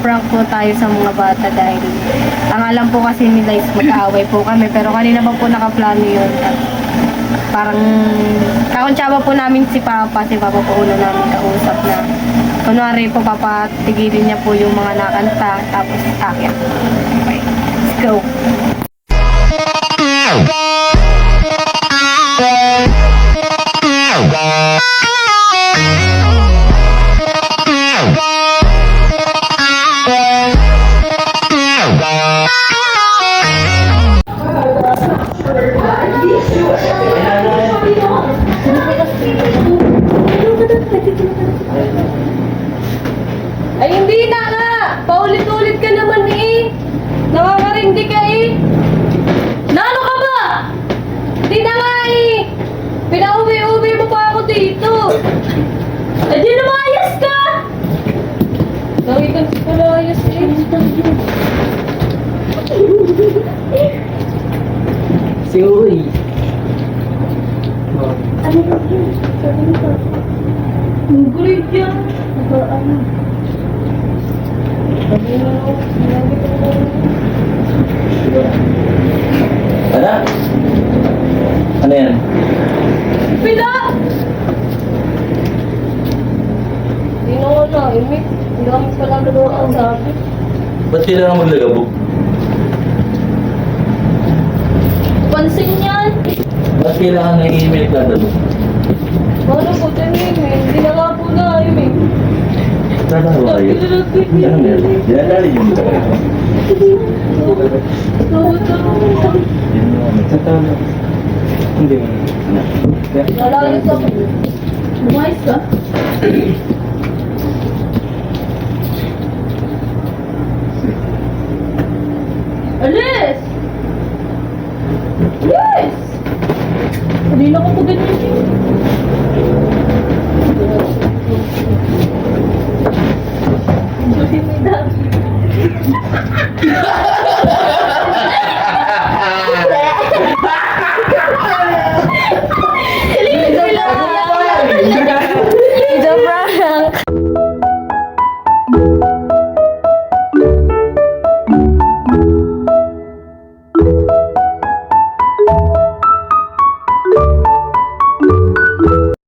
magpa-prank po tayo sa mga bata dahil ang alam po kasi nila is magkaaway po kami pero kanina pa po nakaplano yun. At parang kakuntsaba po namin si Papa po una namin kausap na kunwari po papatigilin niya po yung mga nakanta tapos akin. Okay, let's go. Ay, hindi na nga! Paulit-ulit ka naman eh! Nakakarindi ka eh! Nano ka ba? Hindi na nga eh! Pinauwi-uwi mo pa ako dito! Ay, di lumayas ka! Lagi kang lumayas eh! Si Uy. Ano ba yun? Sabi ko. Ang great yan! Ano? Ano? Ano yan? Pila! Hindi na ko na, imik. Hindi kami pala gagawa ang sabi. Ba't kailangan maglagabog? Pansin yan! Ba't kailangan na i-email ka daw? Ano po, tanin eh. Hindi na nga po na, imik. Tatawa kayo. Ano meron? Dinadali yung mga kayo. Yan mo kami. Tatawa. Hindi mo. Lalayas ako. Bumayos ka? Alis! Yes! Hindi na ko po ganyan siya. Buti may dami.